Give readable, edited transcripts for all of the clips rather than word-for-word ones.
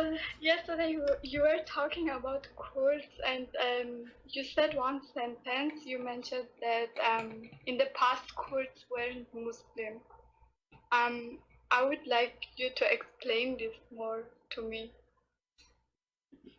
Well, yesterday you were talking about Kurds, and you said one sentence. You mentioned that in the past Kurds weren't Muslim. I would like you to explain this more to me.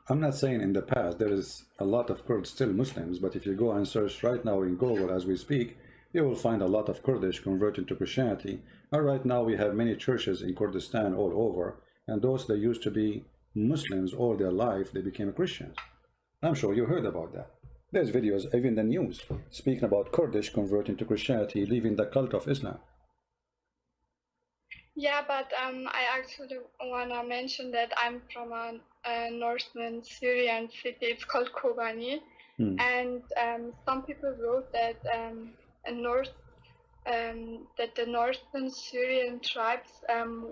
I'm not saying in the past. There is a lot of Kurds still Muslims, but if you go and search right now in Google as we speak, you will find a lot of Kurdish converting to Christianity. And right now we have many churches in Kurdistan all over, and those that used to be Muslims all their life, they became Christians. I'm sure you heard about that. There's videos, even in the news, speaking about Kurdish converting to Christianity, leaving the cult of Islam. Yeah, but I actually want to mention that I'm from a northern Syrian city. It's called Kobani. And some people wrote that that the northern Syrian tribes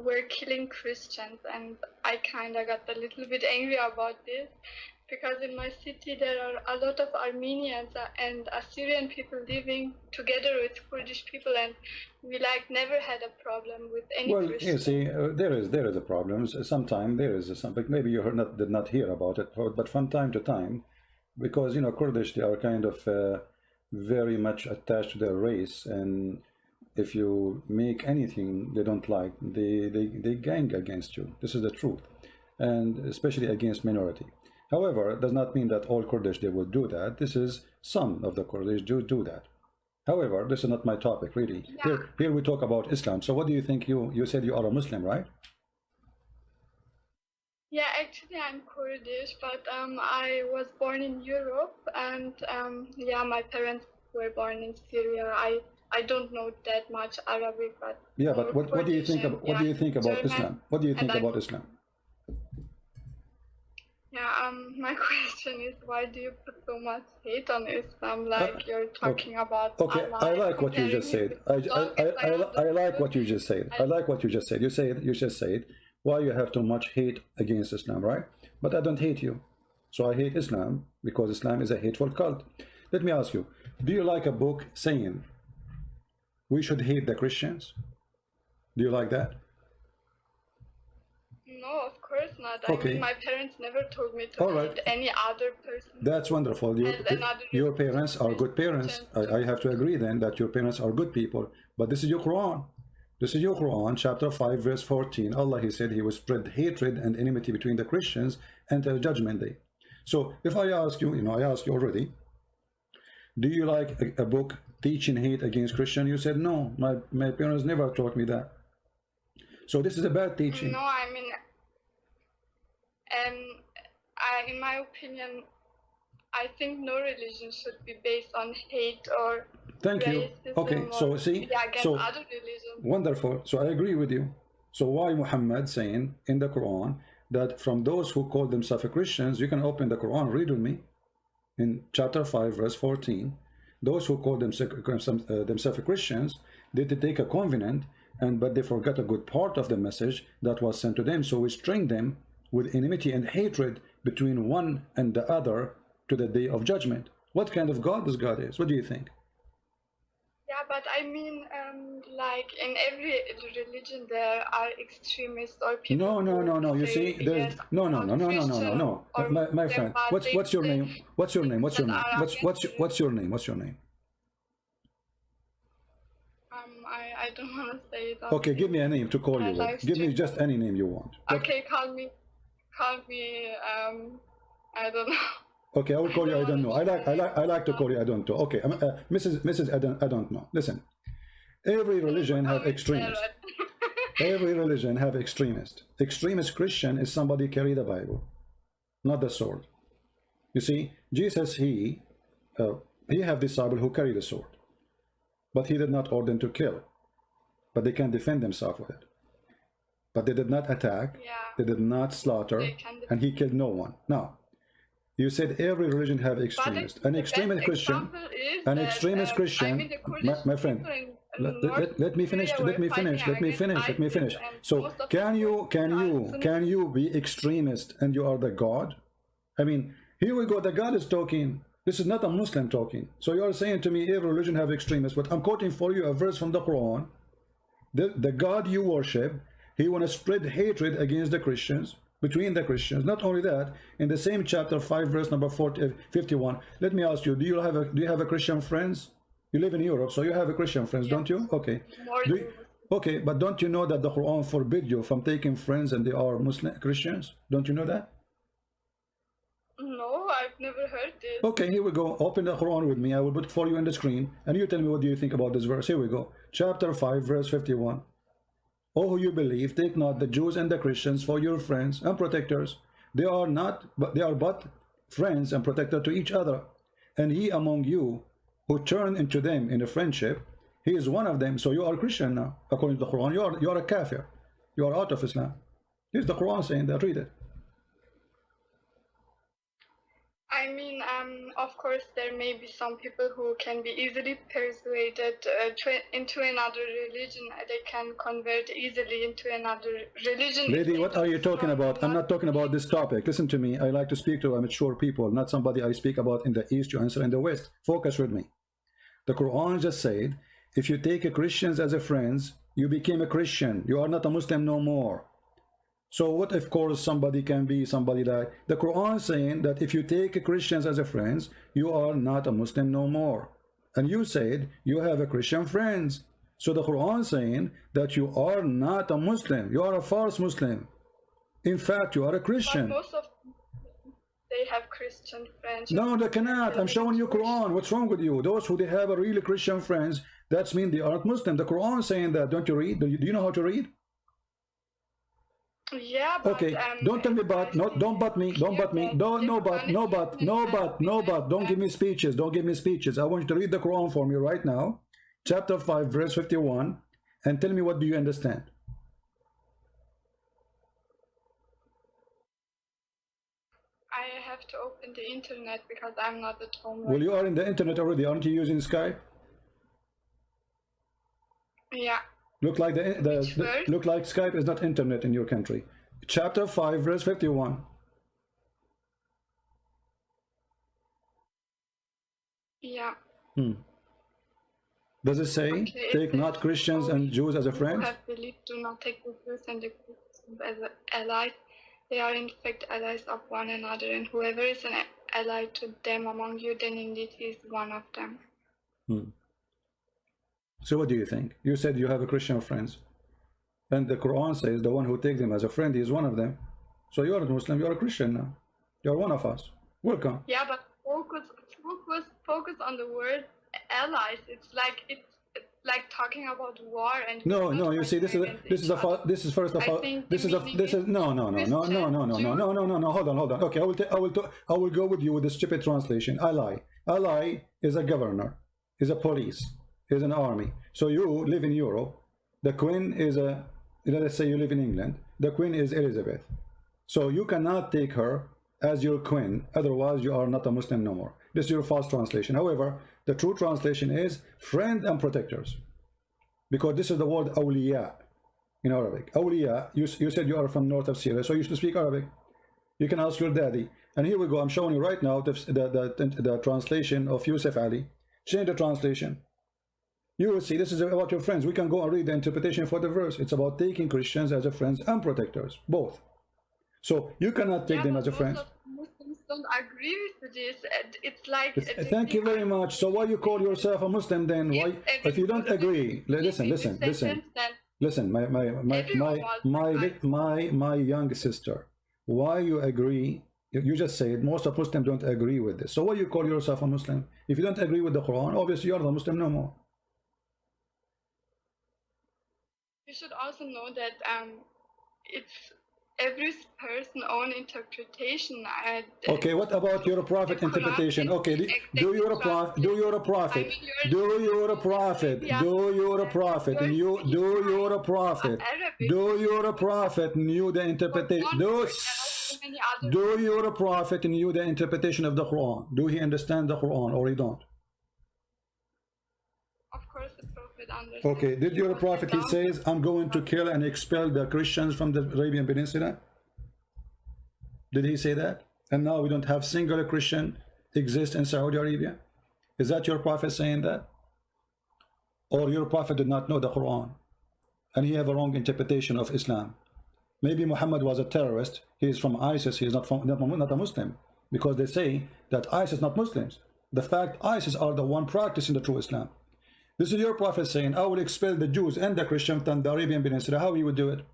were killing Christians, and I kind of got a little bit angry about this, because in my city there are a lot of Armenians and Assyrian people living together with Kurdish people, and we like never had a problem with any Christian. You see, there is a problem. Sometimes there is something. Maybe you did not hear about it, but from time to time, because Kurdish, they are kind of very much attached to their race, and if you make anything they don't like, they gang against you. This is the truth, and especially against minority. However, it does not mean that all Kurdish they will do that. This is some of the Kurdish do that. However, this is not my topic really. Yeah. Here we talk about Islam. So what do you think? You said you are a Muslim, right? Yeah, actually I'm Kurdish, but I was born in Europe, and yeah, my parents were born in Syria. I don't know that much Arabic, but yeah, but what do you think about what do you think about Islam? What do you think about Islam? Yeah, my question is, why do you put so much hate on Islam? Like you're talking about okay, Allah, I like what you just said. I like what you just said. I like what you just said. You just said why you have too much hate against Islam, right? But I don't hate you. So I hate Islam because Islam is a hateful cult. Let me ask you, do you like a book saying we should hate the Christians? Do you like that? No, of course not. Okay. I mean, my parents never told me to hate any other person. That's wonderful. Your parents are good parents. I have to agree then that your parents are good people. But this is your Quran. This is your Quran, chapter 5, verse 14. Allah, he said he will spread hatred and enmity between the Christians until judgment day. So if I ask you, I asked you already, do you like a book teaching hate against Christian? You said no, my parents never taught me that. So this is a bad teaching. No, I mean, in my opinion, I think no religion should be based on hate or thank you. Okay, so see, so other religions. Wonderful. So I agree with you. So why Muhammad saying in the Quran that from those who call themselves Christians, you can open the Quran, read with me, in chapter 5, verse 14. Those who call themselves Christians, they take a covenant, but they forgot a good part of the message that was sent to them. So we string them with enmity and hatred between one and the other to the day of judgment. What kind of God this God is? What do you think? Yeah, but I mean, like in every religion there are extremists or people. No. You see, there's no. My friend, what's your name? What's your name? What's your name? What's your name? What's your name? I don't want to say it. Okay, give me a name to call you with. Give me just any name you want. Okay, call me. I don't know. Okay, I will call you. I don't know. I like to call you. I don't know. Okay, Mrs. I don't know. Listen, every religion have extremists. Every religion have extremists. Extremist Christian is somebody carry the Bible, not the sword. You see, Jesus he have disciples who carry the sword, but he did not order them to kill. But they can defend themselves with it. But they did not attack. Yeah. They did not slaughter, and he killed no one. Now, you said every religion have extremists. An extremist Christian, my friend. Let me finish. So can you be extremist and you are the God? I mean, here we go. The God is talking. This is not a Muslim talking. So you are saying to me every religion have extremists, but I'm quoting for you a verse from the Quran. The God you worship, he want to spread hatred against the Christians. between the Christians. Not only that, in the same chapter 5 verse number 51, let me ask you, do you have a Christian friends? You live in Europe, so you have a Christian friends, don't you? Okay. Okay, but don't you know that the Quran forbid you from taking friends and they are Muslim Christians? Don't you know that? No, I've never heard this. Okay, here we go. Open the Quran with me. I will put it for you on the screen, and you tell me what do you think about this verse. Here we go. Chapter 5 verse 51. O who you believe, take not the Jews and the Christians for your friends and protectors. They are but friends and protectors to each other. And he among you who turn into them in a friendship, he is one of them. So you are a Christian now. According to the Quran, you are a kafir. You are out of Islam. Here's the Quran saying that. Read it. I mean, of course, there may be some people who can be easily persuaded into another religion. They can convert easily into another religion. Lady, what are you talking about? I'm not talking about this topic. Listen to me. I like to speak to mature people, not somebody I speak about in the East, you answer in the West. Focus with me. The Quran just said, if you take a Christians as a friends, you became a Christian. You are not a Muslim no more. So what of course somebody can be somebody like the Quran saying that if you take Christians as a friends, you are not a Muslim no more. And you said you have a Christian friends. So the Quran saying that you are not a Muslim. You are a false Muslim. In fact, you are a Christian. But most of they have Christian friends. No, they cannot. I'm showing you Quran. What's wrong with you? Those who they have a really Christian friends, that's mean they aren't Muslim. The Quran saying that. Don't you read? Do you know how to read? Yeah, but, okay, don't tell me but, no, don't but me, don't but me, don't, no but, no but, no but, no but, don't give me speeches, don't give me speeches. I want you to read the Quran for me right now, chapter 5, verse 51, and tell me what do you understand. I have to open the internet because I'm not at home. Well, you are in the internet already, aren't you using Skype? Yeah. Look like look like Skype is not internet in your country. Chapter 5 verse 51. Yeah. Does it say take not Christians and Jews as a friend? Who have believed do not take the Jews and the Christians as allies. They are in fact allies of one another, and whoever is an ally to them among you, then indeed he is one of them. So what do you think? You said you have a Christian friends, and the Quran says the one who takes them as a friend is one of them. So you are a Muslim, you are a Christian now. You are one of us. Welcome. Yeah, but focus on the word allies. It's like talking about war and no. You see, this is first of all this is no. Hold on. Okay, I will go with you with the stupid translation. Ally is a governor, is a police, is an army. So you live in Europe. The Queen is a, let's say you live in England. The Queen is Elizabeth. So you cannot take her as your queen, otherwise you are not a Muslim no more. This is your false translation. However, the true translation is friend and protectors, because this is the word awliya in Arabic. Awliya, you said you are from north of Syria, so you should speak Arabic. You can ask your daddy. And here we go. I'm showing you right now the translation of Yusuf Ali. Change the translation. You will see this is about your friends. We can go and read the interpretation for the verse. It's about taking Christians as a friends and protectors, both. So you cannot take them as a friend. Muslims don't agree with this. It's like thank you very much. So why you call yourself a Muslim then? Why, if you don't agree? Listen. My young sister. Why you agree? You just said most of Muslims don't agree with this. So why you call yourself a Muslim? If you don't agree with the Quran, obviously you are the Muslim no more. You should also know that it's every person's own interpretation. Okay, what about your prophet interpretation? Okay, do your prophet and you knew the interpretation. Do your prophet knew the interpretation of the Quran? Do he understand the Quran or he don't? Of course the prophet understands. Okay, did your prophet, he says, I'm going to kill and expel the Christians from the Arabian Peninsula? Did he say that? And now we don't have singular Christian exist in Saudi Arabia? Is that your prophet saying that? Or your prophet did not know the Quran and he have a wrong interpretation of Islam? Maybe Muhammad was a terrorist. He is from ISIS. He is not a Muslim, because they say that ISIS not Muslims. The fact ISIS are the one practicing the true Islam. This is your prophet saying, I will expel the Jews and the Christians from the Arabian Peninsula. How he would do it?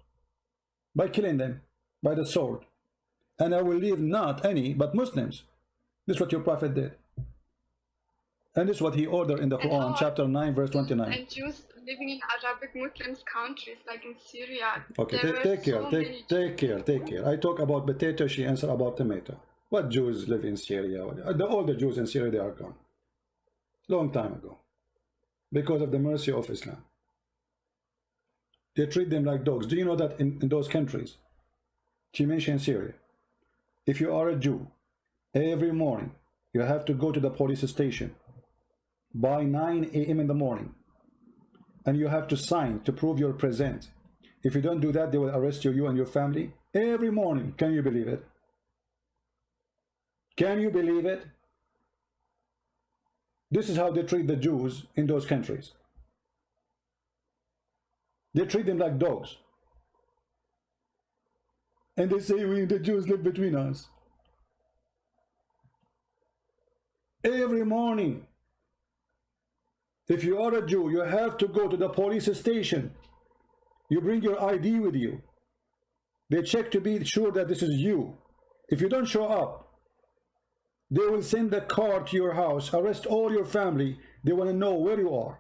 By killing them, by the sword. And I will leave not any but Muslims. This is what your prophet did. And this is what he ordered in the Quran, chapter 9, verse 29. And Jews living in Arabic Muslims countries, like in Syria. Okay, take care. I talk about potato, she answer about tomato. What Jews live in Syria? All the Jews in Syria, they are gone. Long time ago. Because of the mercy of Islam. They treat them like dogs. Do you know that in those countries, she mentioned Syria, if you are a Jew, every morning you have to go to the police station by 9 a.m. in the morning, and you have to sign to prove you're present. If you don't do that, they will arrest you and your family every morning. Can you believe it? Can you believe it? This is how they treat the Jews in those countries. They treat them like dogs. And they say, we the Jews live between us. Every morning, if you are a Jew, you have to go to the police station. You bring your ID with you. They check to be sure that this is you. If you don't show up, they will send a car to your house, arrest all your family. They want to know where you are.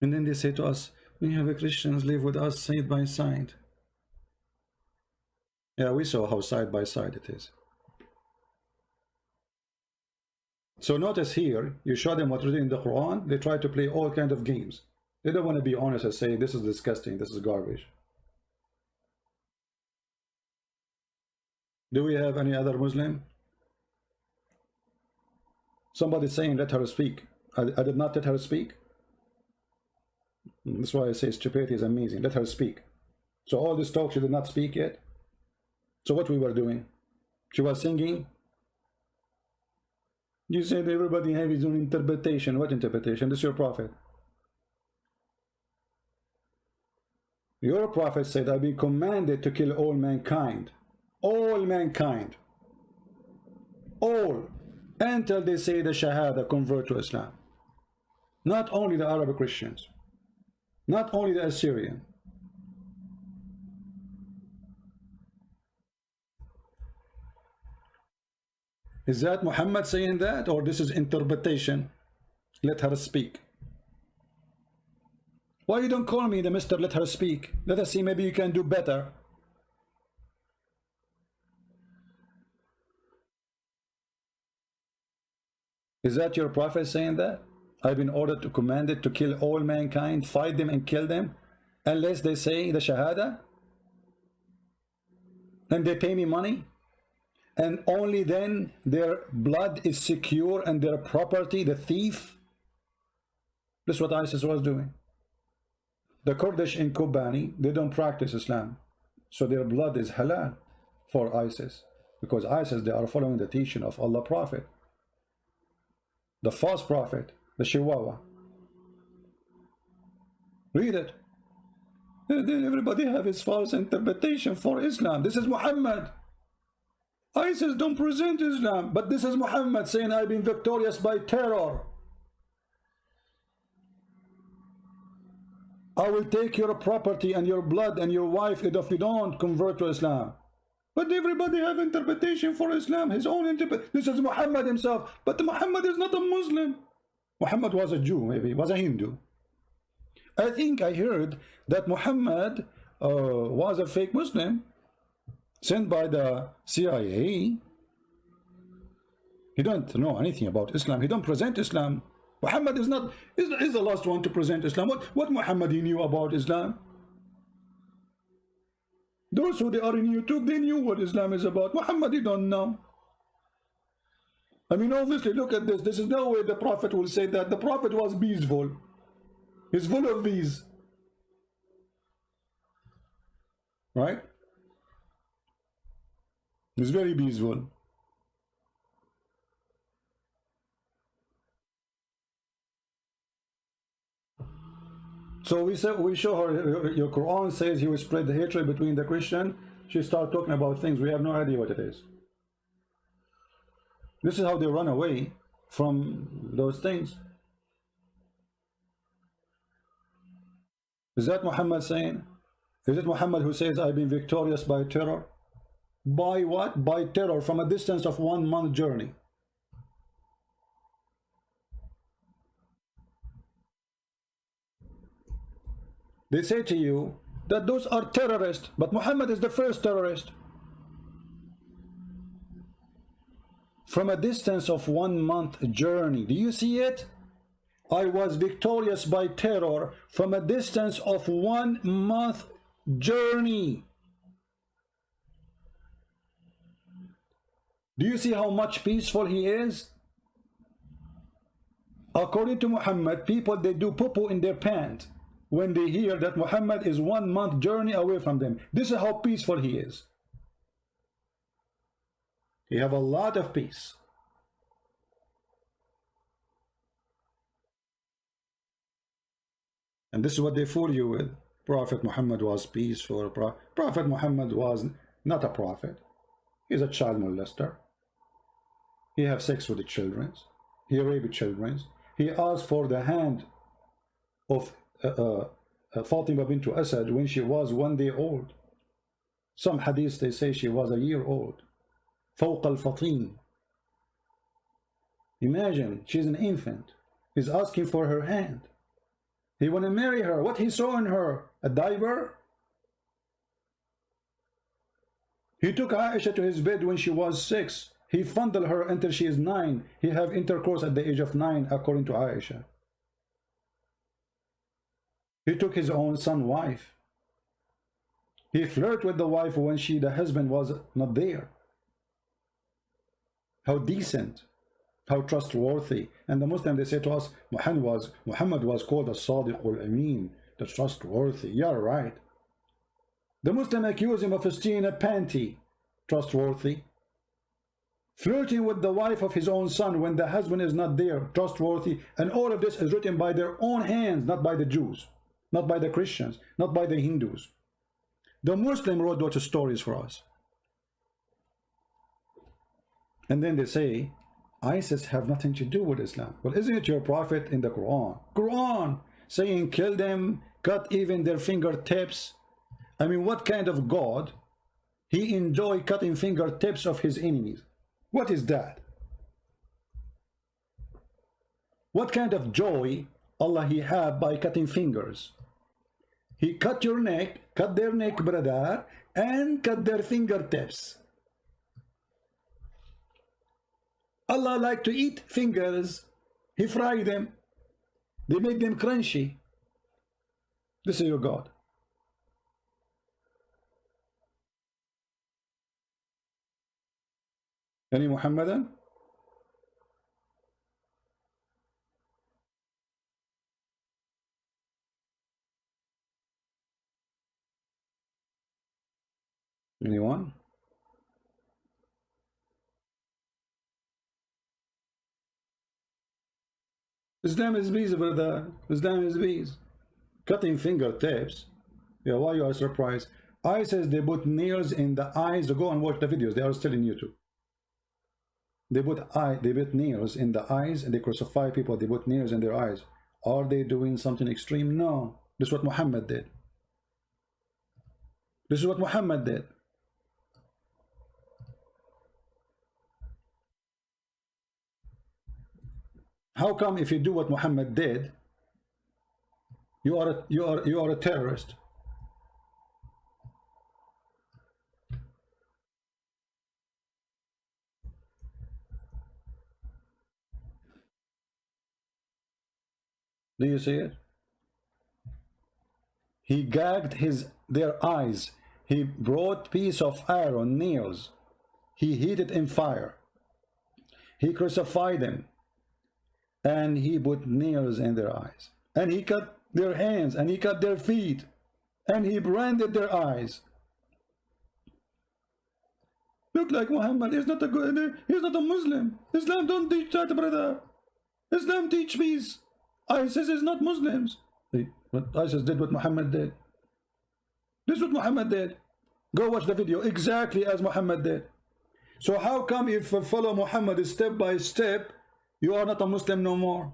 And then they say to us, we have a Christians live with us side by side. Yeah, we saw how side by side it is. So notice here, you show them what's written in the Quran, they try to play all kinds of games. They don't want to be honest and say, this is disgusting, this is garbage. Do we have any other Muslim? Somebody saying, let her speak. I did not let her speak. That's why I say stupidity is amazing. Let her speak. So all this talk, she did not speak yet. So what we were doing? She was singing. You said everybody have his own interpretation. What interpretation? This is your prophet. Your prophet said, I've been commanded to kill all mankind. All mankind. All. Until they say the Shahada, convert to Islam. Not only the Arab Christians. Not only the Assyrian. Is that Muhammad saying that, or this is interpretation? Let her speak. Why you don't call me the Mr. Let her speak? Let us see, maybe you can do better. Is that your prophet saying that? I've been ordered to commanded to kill all mankind, fight them and kill them, unless they say the Shahada, and they pay me money, and only then their blood is secure and their property, the thief. This is what ISIS was doing. The Kurdish in Kobani, they don't practice Islam, so their blood is halal for ISIS, because ISIS, they are following the teaching of Allah Prophet, the false prophet, the Chihuahua. Read it. Then everybody have his false interpretation for Islam. This is Muhammad. ISIS don't present Islam, but this is Muhammad saying, I've been victorious by terror. I will take your property and your blood and your wife if you don't convert to Islam. But everybody have interpretation for Islam, his own interpretation. This is Muhammad himself, but Muhammad is not a Muslim. Muhammad was a Jew, maybe, was a Hindu. I think I heard that Muhammad was a fake Muslim sent by the CIA. He don't know anything about Islam. He don't present Islam. Muhammad is not is the last one to present Islam. What Muhammad he knew about Islam? Those who they are in YouTube, they knew what Islam is about. Muhammad, he don't know. I mean, obviously, look at this. This is no way the Prophet will say that. The Prophet was peaceful. He's full of bees. Right? He's very peaceful. So we show her, your Quran says he will spread the hatred between the Christian. She start talking about things we have no idea what it is. This is how they run away from those things. Is that Muhammad saying? Is it Muhammad who says I've been victorious by terror? By what? By terror from a distance of 1 month journey. They say to you that those are terrorists, but Muhammad is the first terrorist. From a distance of 1 month journey. Do you see it? I was victorious by terror from a distance of 1 month journey. Do you see how much peaceful he is? According to Muhammad, people, they do poo-poo in their pants when they hear that Muhammad is 1 month journey away from them. This is how peaceful he is. He have a lot of peace. And this is what they fool you with. Prophet Muhammad was peaceful. Prophet Muhammad was not a prophet. He's a child molester. He have sex with the children. He raped children. He asked for the hand of Fatima bint Asad when she was 1 day old. Some hadiths they say she was a year old. فوق الفطيم. Imagine, she's an infant. He's asking for her hand. He want to marry her. What he saw in her? A diaper? He took Aisha to his bed when she was 6. He fondled her until she is 9. He have intercourse at the age of 9, according to Aisha. He took his own son's wife. He flirted with the wife when the husband was not there. How decent, how trustworthy. And the Muslim, they say to us, Muhammad was called a Sadiq al-Amin, the trustworthy. You're right. The Muslim accuse him of stealing a panty, trustworthy. Flirting with the wife of his own son when the husband is not there, trustworthy. And all of this is written by their own hands, not by the Jews, not by the Christians, not by the Hindus. The Muslim wrote those stories for us. And then they say, ISIS have nothing to do with Islam. Well, isn't it your prophet in the Quran? Quran saying kill them, cut even their fingertips. I mean, what kind of God? He enjoy cutting fingertips of his enemies. What is that? What kind of joy Allah he have by cutting fingers? He cut your neck, cut their neck, brother, and cut their fingertips. Allah like to eat fingers. He fry them. They make them crunchy. This is your God. Any Muhammadan? Anyone? Islam is peace, brother. Islam is peace. Cutting fingertips. Yeah, why you are surprised? ISIS, they put nails in the eyes. Go and watch the videos. They are still in YouTube. They put nails in the eyes and they crucify people. They put nails in their eyes. Are they doing something extreme? No. This is what Muhammad did. This is what Muhammad did. How come if you do what Muhammad did, you are a terrorist? Do you see it? He gagged their eyes. He brought piece of iron nails. He heated in fire. He crucified them. And he put nails in their eyes. And he cut their hands. And he cut their feet. And he branded their eyes. Look like Muhammad is not a good, he's not a Muslim. Islam don't teach that, brother. Islam teach peace. ISIS is not Muslims. But ISIS did what Muhammad did. This is what Muhammad did. Go watch the video, exactly as Muhammad did. So how come if you follow Muhammad step by step, you are not a Muslim no more?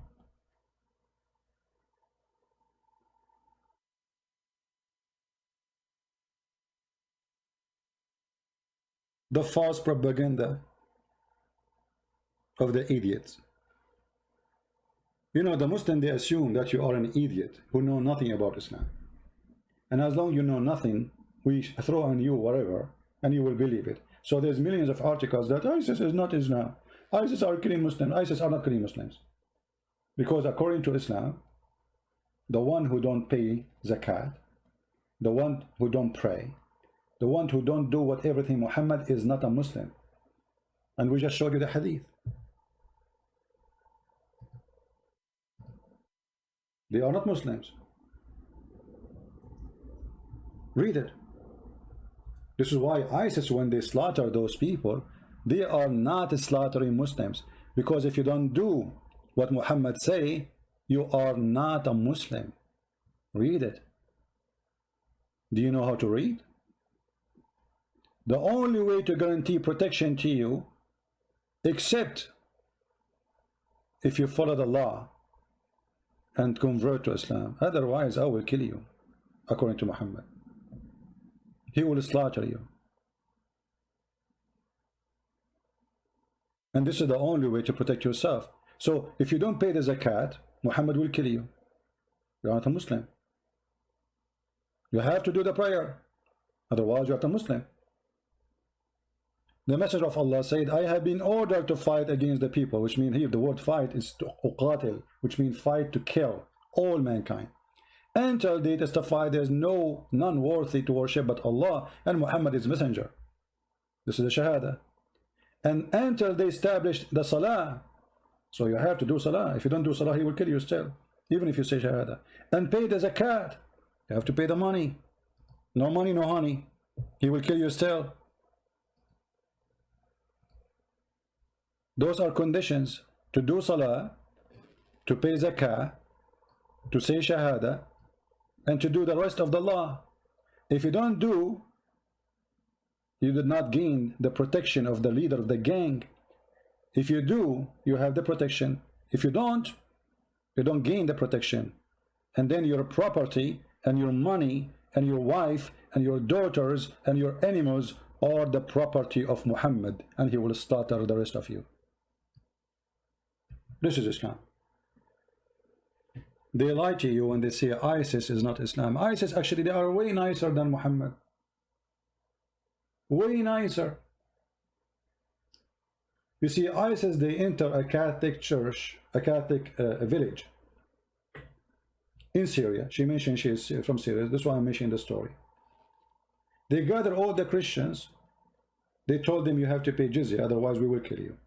The false propaganda of the idiots. You know, the Muslim, they assume that you are an idiot who know nothing about Islam. And as long as you know nothing, we throw on you whatever, and you will believe it. So there's millions of articles that ISIS is not Islam. ISIS are killing Muslims. ISIS are not killing Muslims. Because according to Islam, the one who don't pay zakat, the one who don't pray, the one who don't do what everything Muhammad is not a Muslim. And we just showed you the hadith. They are not Muslims. Read it. This is why ISIS, when they slaughter those people, they are not slaughtering Muslims. Because if you don't do what Muhammad say, you are not a Muslim. Read it. Do you know how to read? The only way to guarantee protection to you, except if you follow the law and convert to Islam, otherwise I will kill you, according to Muhammad. He will slaughter you. And this is the only way to protect yourself. So if you don't pay the zakat, Muhammad will kill you. You're not a Muslim. You have to do the prayer, otherwise you're not a Muslim. The Messenger of Allah said, I have been ordered to fight against the people, which means here the word fight is to uqatil, which means fight, to kill all mankind, until they testify there's none worthy to worship but Allah, and Muhammad is messenger. This is the shahada. And until they establish the salah. So you have to do salah. If you don't do salah, he will kill you still, even if you say shahada. And pay the zakat. You have to pay the money. No money, no honey. He will kill you still. Those are conditions to do salah, to pay zakah, to say shahada, and to do the rest of the law. If you don't do, you did not gain the protection of the leader of the gang. If you do, you have the protection. If you don't gain the protection. And then your property and your money and your wife and your daughters and your animals are the property of Muhammad, and he will slaughter the rest of you. This is Islam. They lie to you when they say ISIS is not Islam. ISIS, actually, they are way nicer than Muhammad. Way nicer. You see, ISIS, they enter a Catholic church, a Catholic village in Syria. She mentioned she is from Syria. That's why I'm mentioning the story. They gather all the Christians. They told them, you have to pay jizya, otherwise we will kill you.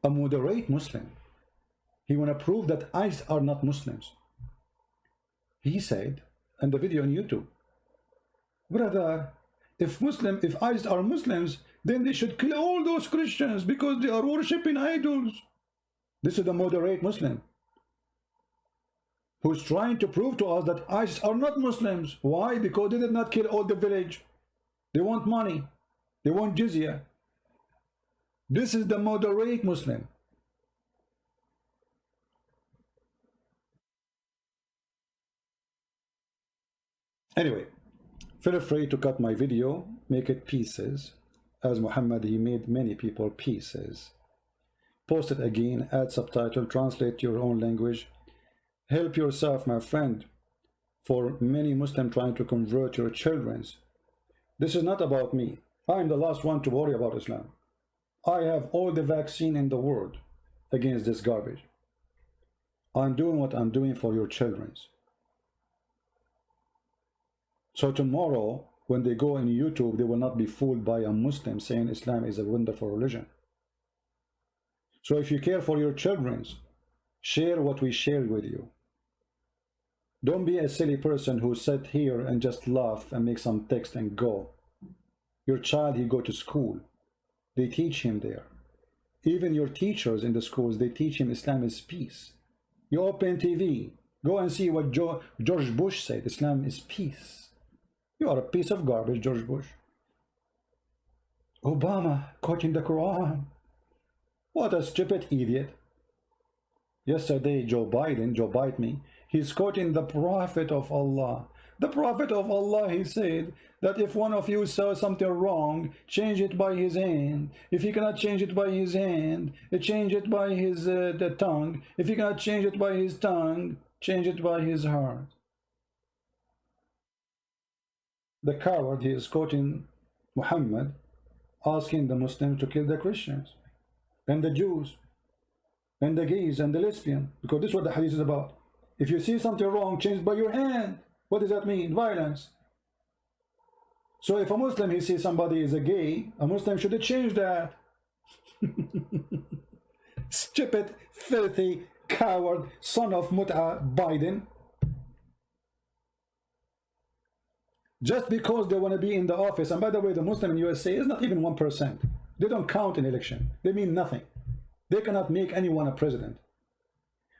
A moderate Muslim, he want to prove that ISIS are not Muslims. He said, and the video on YouTube, brother, if ISIS are Muslims, then they should kill all those Christians because they are worshipping idols. This is the moderate Muslim who's trying to prove to us that ISIS are not Muslims. Why? Because they did not kill all the village. They want money. They want jizya. This is the moderate Muslim. Anyway, feel free to cut my video, make it pieces. As Muhammad, he made many people pieces. Post it again, add subtitle, translate your own language. Help yourself, my friend, for many Muslims trying to convert your children. This is not about me. I'm the last one to worry about Islam. I have all the vaccine in the world against this garbage. I'm doing what I'm doing for your children. So tomorrow, when they go on YouTube, they will not be fooled by a Muslim saying Islam is a wonderful religion. So if you care for your children, share what we share with you. Don't be a silly person who sit here and just laugh and make some text and go. Your child, he go to school. They teach him there. Even your teachers in the schools, they teach him Islam is peace. You open TV, go and see what George Bush said. Islam is peace. You are a piece of garbage, George Bush. Obama quoting the Quran. What a stupid idiot. Yesterday, Joe Biden me, he's quoting the Prophet of Allah. The Prophet of Allah, he said that if one of you says something wrong, change it by his hand. If he cannot change it by his hand, change it by his the tongue. If he cannot change it by his tongue, change it by his heart. The coward, he is quoting Muhammad, asking the Muslims to kill the Christians and the Jews and the gays and the lesbian, because this is what the hadith is about. If you see something wrong, change it by your hand. What does that mean? Violence. So if a Muslim, he sees somebody is a gay, a Muslim should change that. Stupid, filthy, coward, son of Mut'a Biden. Just because they want to be in the office, and by the way, the Muslim in USA is not even 1%. They don't count in election. They mean nothing. They cannot make anyone a president.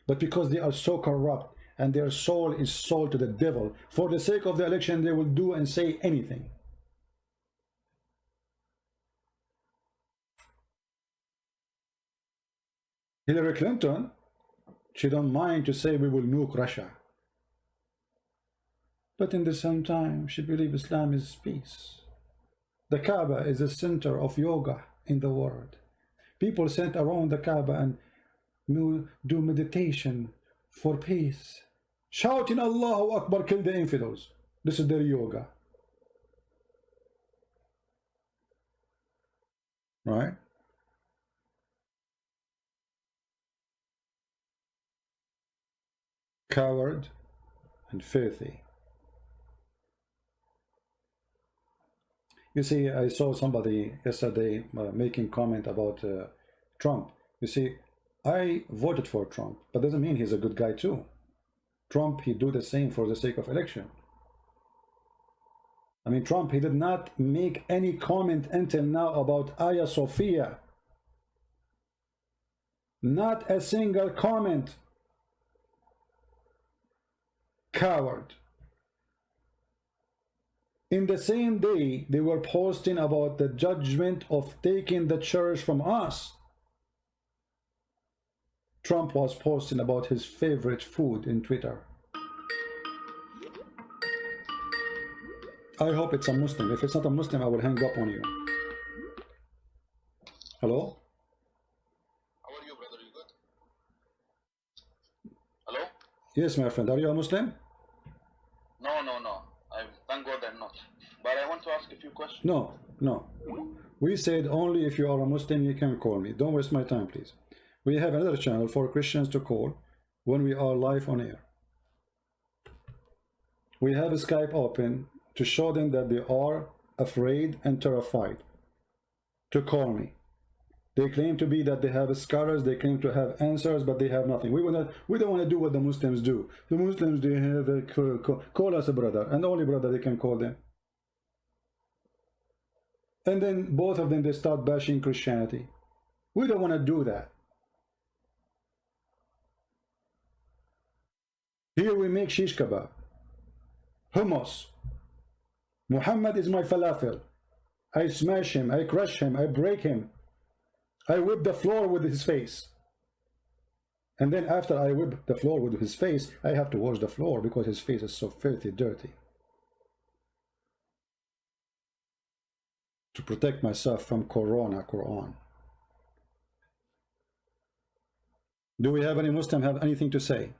But because they are so corrupt and their soul is sold to the devil, for the sake of the election, they will do and say anything. Hillary Clinton, she don't mind to say we will nuke Russia. But in the same time, she believes Islam is peace. The Kaaba is the center of yoga in the world. People sit around the Kaaba and do meditation for peace, shouting Allahu Akbar, kill the infidels. This is their yoga. Right? Coward and filthy. You see, I saw somebody yesterday making comment about Trump. You see, I voted for Trump, but doesn't mean he's a good guy too. Trump, he do the same for the sake of election. I mean, Trump, he did not make any comment until now about Hagia Sophia. Not a single comment. Coward. In the same day, they were posting about the judgment of taking the church from us. Trump was posting about his favorite food in Twitter. I hope it's a Muslim. If it's not a Muslim, I will hang up on you. Hello? How are you, brother? You good? Hello? Yes, my friend. Are you a Muslim? No. Thank God I'm not. But I want to ask a few questions. No. We said only if you are a Muslim, you can call me. Don't waste my time, please. We have another channel for Christians to call when we are live on air. We have a Skype open to show them that they are afraid and terrified to call me. They claim to be that they have scholars, they claim to have answers, but they have nothing. We don't want to do what the Muslims do. The Muslims, they have a call us a brother, and the only brother they can call them. And then both of them, they start bashing Christianity. We don't want to do that. Here we make shish kebab, hummus. Muhammad is my falafel. I smash him, I crush him, I break him. I whip the floor with his face. And then after I whip the floor with his face, I have to wash the floor because his face is so filthy dirty. To protect myself from Corona, Quran. Do we have any Muslim have anything to say?